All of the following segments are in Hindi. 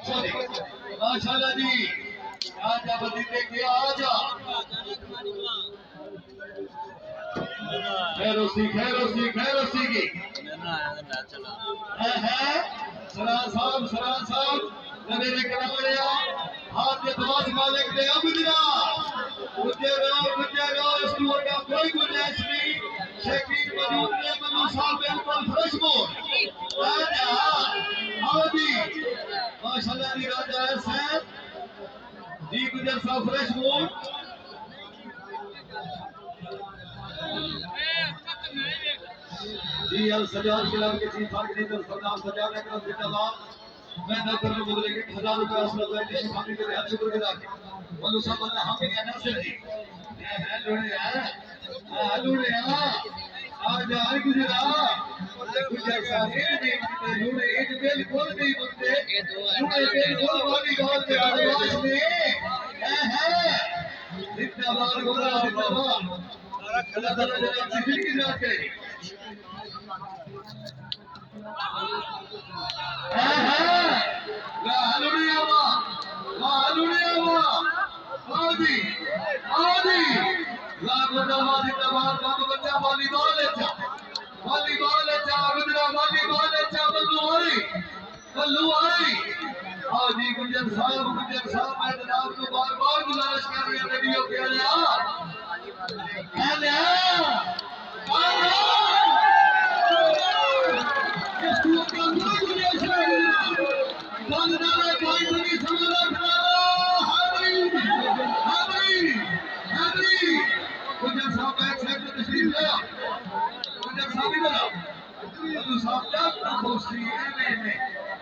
माशाल्लाह जी आजा बदीते के आजा खैरोसी की सरान साहब नबी कराया हाथ के दवास मालिक दे अबदरा मुझे स्टूर का कोई गुंजाइश नहीं शेखीन मौजूद है मनु साहब बिल्कुल फ्रेश मोड राजा हादी माशाल्लाह जी राजा है जी गुजर साहब फ्रेश मोड जी अल सजाद खिलाफ के चीफ फाकरी तो सरदार सजाद अकरम जिंदाबाद मैं नौकर में मुद्रे के 1000 रुपए असलत है किसी फाकरी के लिए शुक्रगुजार बोलो सब अल्लाह हम के नसर जी है लुड़े आज आज गुजरा गुजर साहब लुड़े एक बिल्कुल नहीं बनते लुड़े बिल्कुल वाली बात के आवाज में है जिंदाबाद बोला जिंदाबाद अल्लाह ताला जनाब जिंदगी की जात करे गुजर साहब मैं जनाब को बार बार गुजारिश कर रही हूँ रेडियो के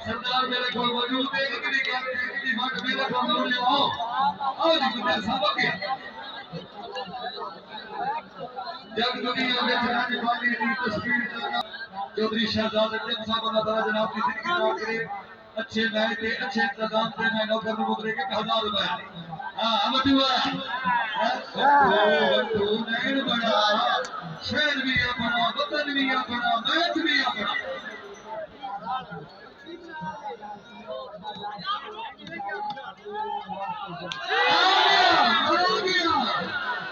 सरदार मेरे को मौजूद है इतनी बात मेरे को ले आओ जी गुजर साहब के जब दुनिया में चलाने वाली तस्वीर चौधरी शहजाद अजम साहब अल्लाह ताला जनाब की जिंदगी दुआ करे अच्छे मैच के अच्छे इंतजाम से मैं नौकर में मुद्रे के 1000 रुपए हां अब दुआ तू नैन बड़ा शहर भी अपना वतन भी अपना मैच भी अपना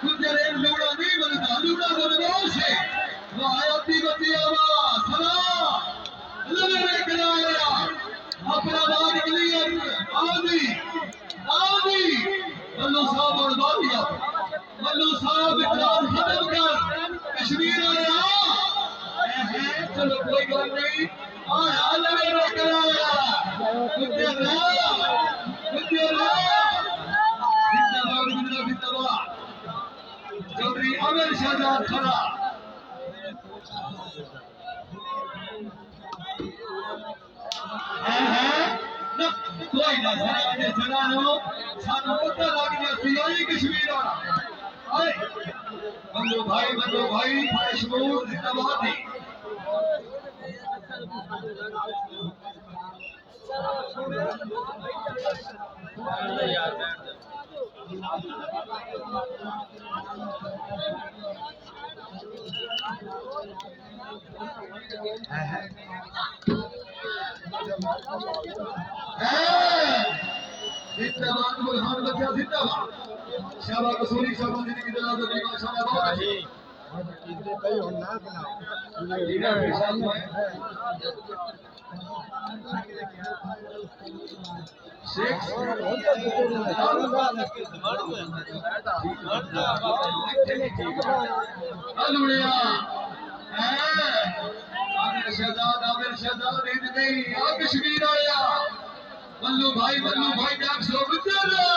गुजर लूड़ा नहीं बनता लूड़ा बनवा से वो आयती बतिया अपना बात क्लियर आदि मल्लू साहब और बातिया मल्लू साहब इकरार खत्म कर कश्मीर आया चलो कोई बात नहीं आया लगे कराया जिंदाबाद चौधरी अमीर शहजाद खड़ा कोई ना सरानो सानू पता लग गया सियाई कश्मीर आए बंदो भाई फ्रेश मूड जिंदाबाद है जिंदाबाद बुरहान बच्चा जिंदाबाद शाबाश रसूली शाबाश जिंदगी दिला दो माशाल्लाह बहुत अच्छी इतने कई होना बनाओ लीडर के साथ में शेख अलुड़िया आमिर शहजाद ईद नहीं आ कश्मीर आया मल्लू भाई डाक सो गुजरा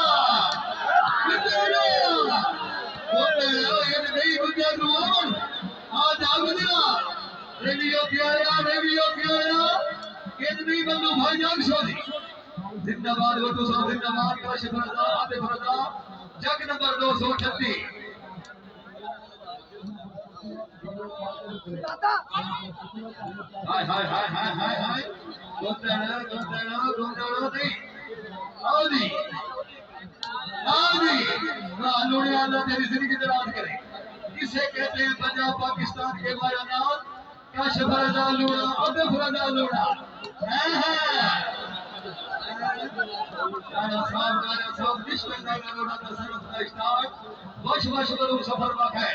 ईद नहीं गुजर रोन आज आ गुजरा रेडियो के आया ईद नहीं मल्लू भाई डाक सो जिंदाबाद वटू साहब जिंदाबाद काशिफ रजा आतिफ रजा जग नंबर 238 हाय गोंदड़ा नहीं आदि लूड़े अल्लाह तेरी जिंदगी दराज करे इसे कहते हैं पंजाब पाकिस्तान के बायानात काशिफ रजा लूड़ा आतिफ रजा लूड़ा राजा साहब निश्चित लोड़ा का सरफ का स्टार्ट वश करो सफर में है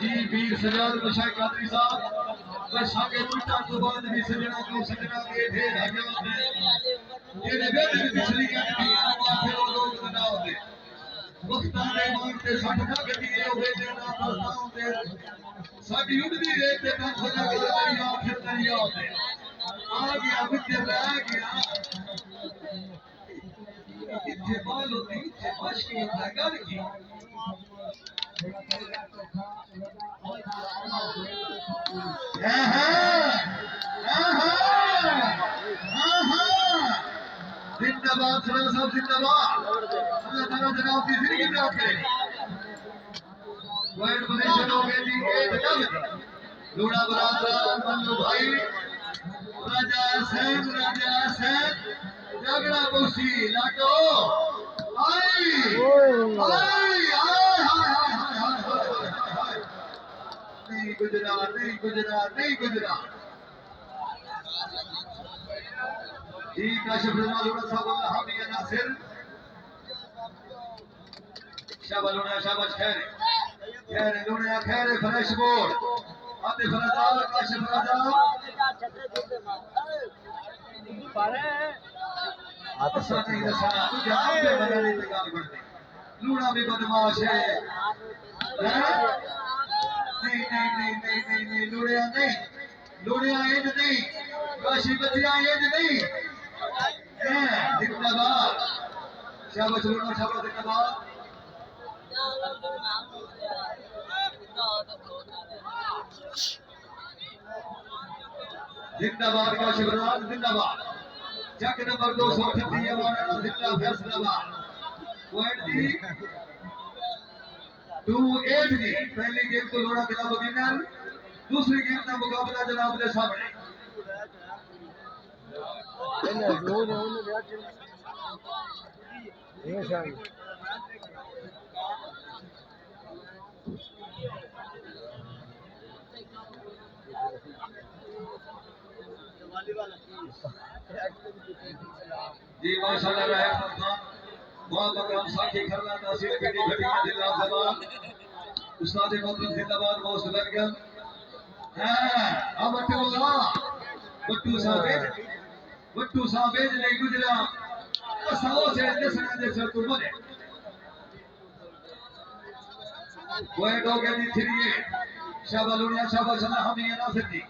जी वीर सजाद बशाई कादरी साहब बस आगे उल्टा तो बाद भी सजना के ढेर हजात है तेरे बेटे की पिछली क्या फिर लोग बना होते वक्ताने मांगते सटका गतिए हुए देना बरसाओं ते साडी उड़दी रेत ते ना खोजा के दरिया फिर दरिया होते आ गया बिच रह गया इत्थे बाल होती इत्थे बाश की गल की जिंदाबाद सराय साहब जिंदाबाद अल्लाह ताला जनाब की जिंदगी में करे वर्ल्ड पोजीशन हो गई जी ए जनाब लूड़ा बरादर मल्लू भाई राजा हसैन झगड़ा बौसी लाटो आई आई हाय नहीं गुजरा जी काशिफ रजा लूड़ा साहब हामिया नासिर शाबाश खैर लूड़ा खैर फ्रेश बोर्ड आते फराजा काशिफ रजा आता नहीं दसना तू जहां पे बनाने की गाल बढ़ती लूड़ा भी बदमाश है नहीं लूड़िया इंज नहीं काशी बचिया इंज नहीं जिंदाबाद शाबाश लूड़ा शाबाश जिंदाबाद जिंदाबाद काशिफ राज जिंदाबाद जग नंबर 238 हमारा जिला फैसलाबाद पॉइंट दी 2-8 जी पहली गेम को लोड़ा जनाब विनर दूसरी गेम का मुकाबला जनाब के सामने जी माशाल्लाह रहमान खान बहुत मकाम साथी खरला नासिर बेटी घटिया जिला जवान उस्ताद मोहतरम जिंदाबाद मोस्ट वेलकम हां अब बट्टू साहब नहीं गुजरा सौ से दसना दे सर तू मरे पॉइंट हो गया जी 3 शाबाश लुनिया शाबाश अल्लाह हमिया नासिर जी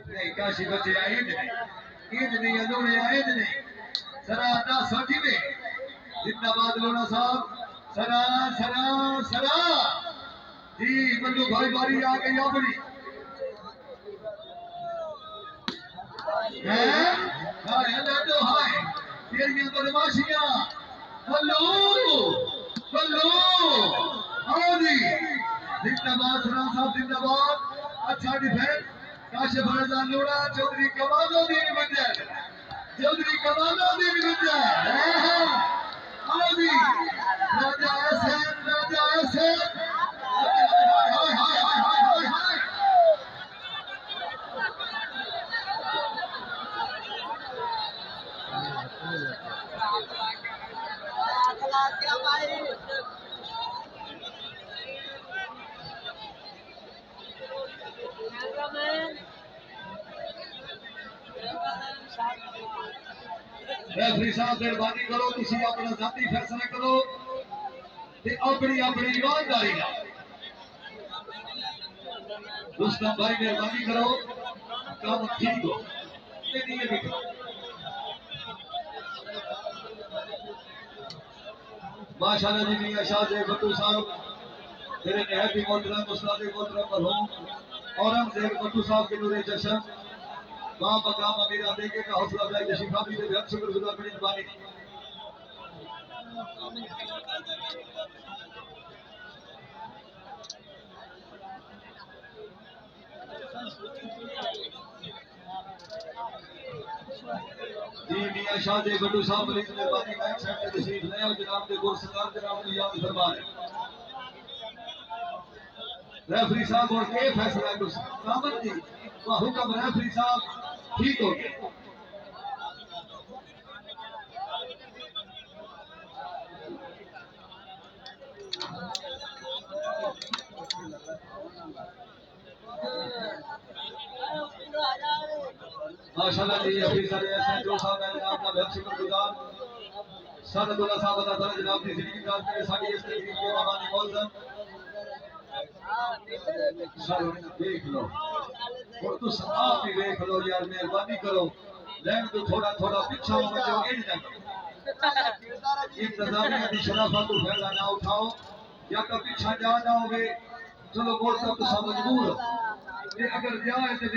नहीं काशी बच्चे आए नहीं लूणे आए नहीं सरा ना सोची में जिंदाबाद लूणा साहब सरा जी मल्लू भाई बारी आ गई अपनी हाय अल्लाह तो हाय तेरी बदमाशियां बल्लू आओ जी जिंदाबाद सरा साहब जिंदाबाद अच्छा डिफेंस काशिफ रजा लोड़ा चौधरी कमालुद्दीन गुज्जर आओ जी राजा हसैन रेफरी साहब मेहरबानी करो तुसी अपना जाती फैसला करो ते अपनी ईमानदारी नाल रुस्तम भाई मेहरबानी करो काम ठीक हो ते नहीं है माशाल्लाह जी मियां शाहजेब भट्टू साहब तेरे निहायत मोहतरम उस्ताद मोहतरम मरहूम औरंगजेब भट्टू साहब के नूरे चश्म वहां मकाम अमीरा देखे का हौसला अफजाई शिफा भी दे शुक्रगुजार मेहरबानी जी मियां शाहजेब भट्टू साहब बड़ी मेहरबानी मैच सेट तशरीफ ले और जनाब के गुरसदार जनाब ने याद फरमाए रेफरी साहब और के फैसला है सामन जी वह हुक्म रेफरी साहब ठीक हो गया। माशाल्लाह जी अफीसर एसएचओ साहब है जनाब का बहुत शुक्रगुजार सददुल्ला साहब अदा करें जनाब की जिंदगी का के साडी इस तकरीर के मेहमानी मौजूद सर देख लो और तू आप ही देख लो यार मेहरबानी करो लैन तो थोड़ा थोड़ा पीछा हो जो एज ना इंतजामिया की शराफत को फायदा ना उठाओ या तो पीछा जा ना होवे चलो वोट तक तो मजबूर हो अगर जाए तो